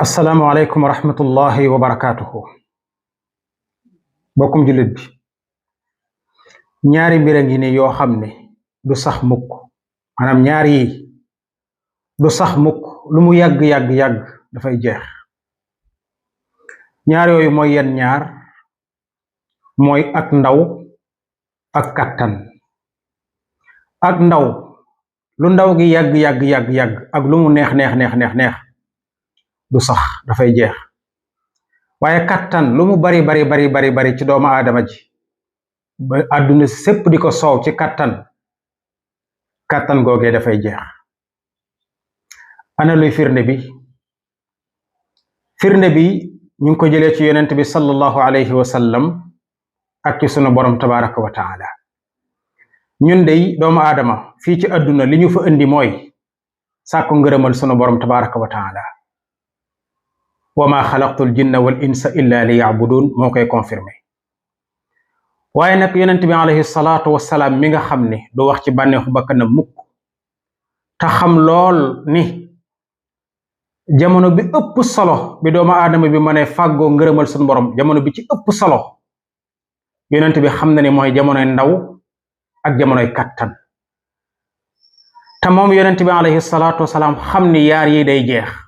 assalaamu aleykum wa rahmatullahi wa barakaatuhu. bokkum jullit bi, ñaari mbir a ngi ne yoo xam ne du sax mukk, maanaam ñaar yi du sax mukk, lu mu yàgg dafay jeex. ñaar yooyu mooy yan ñaar? mooy ak ndaw ak kàttan. ak ndaw, lu ndaw gi yàgg ak lu mu neex du sax, dafay jeex. waaye kàttan lu mu bari ci doomu aadama ji ba àdduna sépp di ko soow ci kàttan googee dafay jeex. ana luy firnde bi ñu ngi ko jëlee ci yonent bi sallallahu alayhi wa sallam ak ci sunu borom tabaraka wa taala. ñun dey doomu aadama fii ci àdduna li ñu fa indi mooy sàkku ngërëmal sunu borom tabaraka wa taala. wa ma xalaqtul jinna wal insa illa li yacbudun moo koy confirmé. waaye nag yonent bi alayhi salaatu wasalaam mi nga xam ne du wax ci bànneexu bakkanam mukk, te xam lool ni jamono bi ëpp solo bi doomu aadama bi mën a fàggoo ngërëmal sunu borom, jamono bi ci ëpp solo yonent bi xam na ni mooy jamonoy ndaw ak jamonoy kàttan. te moom yonent bi alayhi salaatu wasalaam xam ni yaar yi day jeex.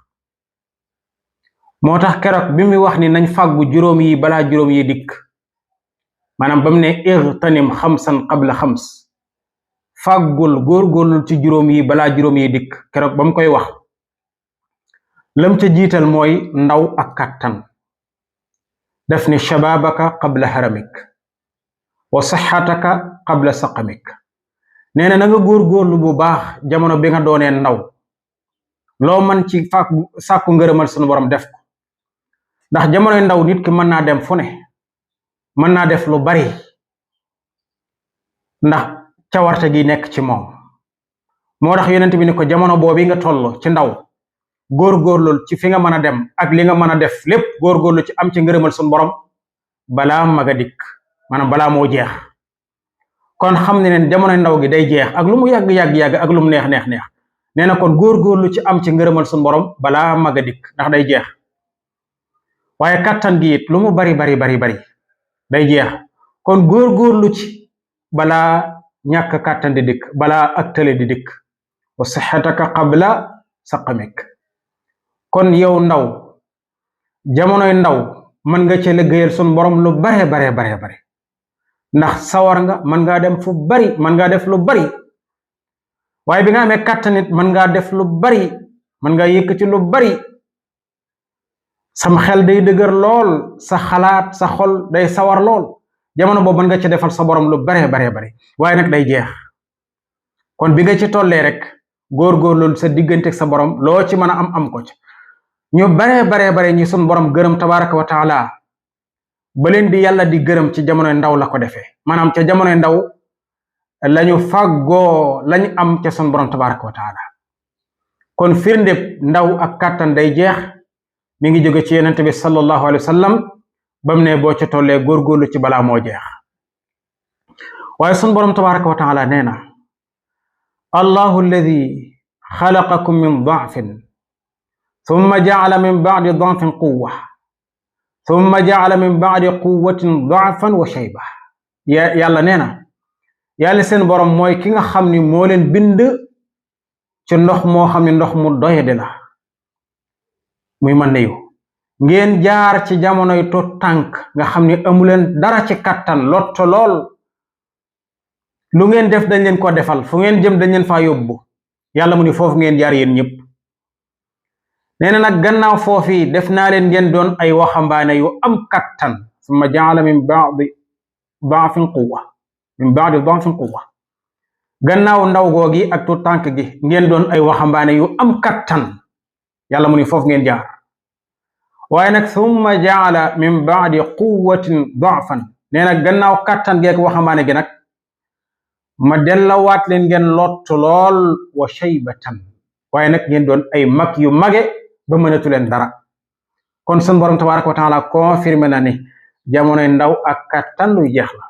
moo tax keroog bi muy wax ni nañ fàggu juróom yi balaa juróom yi dikk, maanaam ba mu ne igtanim xamsan qabla xams, fàggul góorgóorlul ci juróom yi balaa juróom yi dikk. keroog ba mu koy wax lam ca jiital mooy ndaw ak kàttan. def ni shababaka qabla haramik wa saxataka qabla saqamik. nee na nga góorgóorlu bu baax jamono bi nga doonee ndaw, loo man ci sàkku ngërëmal sunu borom def ko. ndax jamonoy ndaw nit ki mën naa dem fu ne, mën naa def lu bari ndax cawarte gi nekk ci moom. moo tax yonent bi ni ko jamono boobu nga toll ci ndaw, góorgóorlul ci fi nga mën a dem ak li nga mën a def lépp, góorgóorlu ci am ci ngërëmal sunu borom balaa maga dikk, maanaam balaa moo jeex. kon xam ne neen jamonoy ndaw gi day jeex ak lu mu yàgg ak lu mu neex nee na kon góorgóorlu ci am ci ngërëmal sunu borom balaa maga dikk, ndax day jeex. waaye kàttan gi it lu mu bari day jeex. kon góorgóorlu ci balaa ñàkk kàttan di dikk, balaa ak tële di dikk. wa sixataka qabla saqamik. kon yow ndaw, jamonoy ndaw mën nga ci liggéeyal sunu borom lu bare ndax sawar nga, mën ngaa dem fu bari, mën ngaa def lu bari. waaye bi nga amee kàttan nit mën ngaa def lu bari, mën ngaa yëkkati lu bari. sam xel day dëgër lool, sa xalaat sa xol day sawar lool. jamono boobu mën nga ci defal sa borom lu bare waaye nag day jeex. kon bi nga ci tollee rek góorgóorlu sa diggante ak sa borom, loo ci mën a am ko ci. ñu bare ñi sun borom gërëm tabaraka wa taala ba leen di yàlla di gërëm ci jamonoy ndaw la ko defee. maanaam ca jamonoy ndaw lañu fàggoo lañu am ca sun borom tabaraka wa taala. kon firnde ndaw ak kàttan day jeex mi ngi jóge ci yonent bi sallallahu alayhi wa sallam bam ne boo ca tollee góorgóorlu ci balaa moo jeex. waaye sun borom tabaraka wa taala nee na allahu alladi xalaqakum min da'fin thumma ja'ala min ba'di da'fin quwwa thumma ja'ala min ba'di quwwatin da'fan wa shayba. yàlla nee na yàlla seen borom mooy ki nga xam ni moo leen bind ci ndox moo xam ne ndox mu doyadi la, muy mën na yu ngeen jaar ci jamonoy to tànk nga xam ni amuleen dara ci kàttan, lotto lool. lu ngeen def dañ leen ko defal, fu ngeen jëm dañ leen faa yóbbu. yàlla mu ni foofu ngeen jaar yéen ñëpp. nee na nag gannaaw foofi def naa leen ngeen doon ay waxambaane yu am kàttan. summa jaala min ba'di da'fin quwwa. gannaaw ndaw googi ak to tànk gi ngeen doon ay waxambaane yu am kàttan. yàlla mu ni foofu ngeen jaar. waaye nag summa jaala min ba'di quwwatin da'fan. nee na gannaaw kàttan geek waxambaane gi nag ma dellawaat leen ngeen lott lool wa shaybatan. waaye nag ngeen doon ay mag yu mage ba mënatu leen dara. kon sun borom tabaraka wa taala confirmé na ni jamonoy ndaw ak kàttan luy jeex la.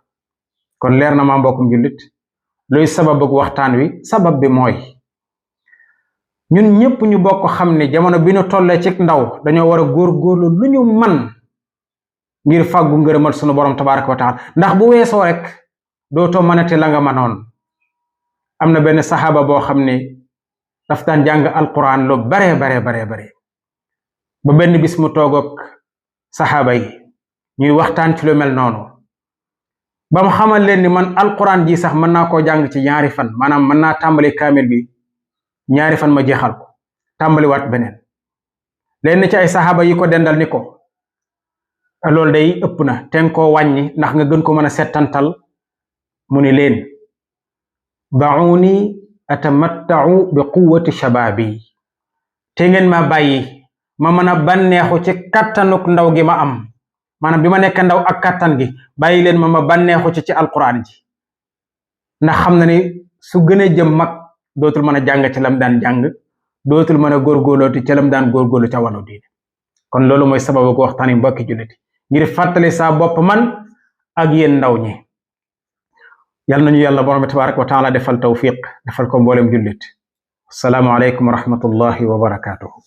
kon leer na ma mbokkum jullit luy sabab ak waxtaan wi. sabab bi mooy ñun ñëpp ñu bokk xam ne jamono bi ñu tollee ci ndaw dañoo war a góorgóorlu lu ñu man ngir fàggu ngërëmal sunu borom tabaraka wa taala ndax bu weesoo rek dootoo mënati la nga mënoon. am na benn saxaaba boo xam ne daf daan jàng alquran lu bare ba benn bis mu toog ak saxaaba yi ñuy waxtaan ci lu mel noonu ba mu xamal leen ni man alquran ji sax mën naa koo jàng ci ñaari fan, maanaam mën naa tàmbali kaamil bi ñaari fan ma jeexal ko tàmbaliwaat beneen. leen ci ay saxaaba yi ko dendal ni ko loolu day ëpp na te nga koo wàññi ndax nga gën ko mën a settantal. mu ni leen da'uni atamatta'u bi quwwati shababi, te ngeen ma bàyyi ma mën a bànneexu ci kattanuk ndaw gi ma am, maanaam bi ma nekk ndaw ak kattan gi bàyyi leen ma bànneexu ci alquran ji, ndax xam na ni su gënee jëm mag dootul mën a jàng ci lam daan jàng, dootul mën a góorgóorlooti ca lam daan góorgóorlu ca wàllu diine. kon loolu mooy sababu ko waxtaan yi mbokki julliti ngir fàttali saa bopp man ak yéen ndaw ñi. yal nañu yàlla borom bi tabaraka wa taala defal tawfiq defal ko mboolem jullit. assalaamu aleykum wa rahmatullahi wa barakatuhu.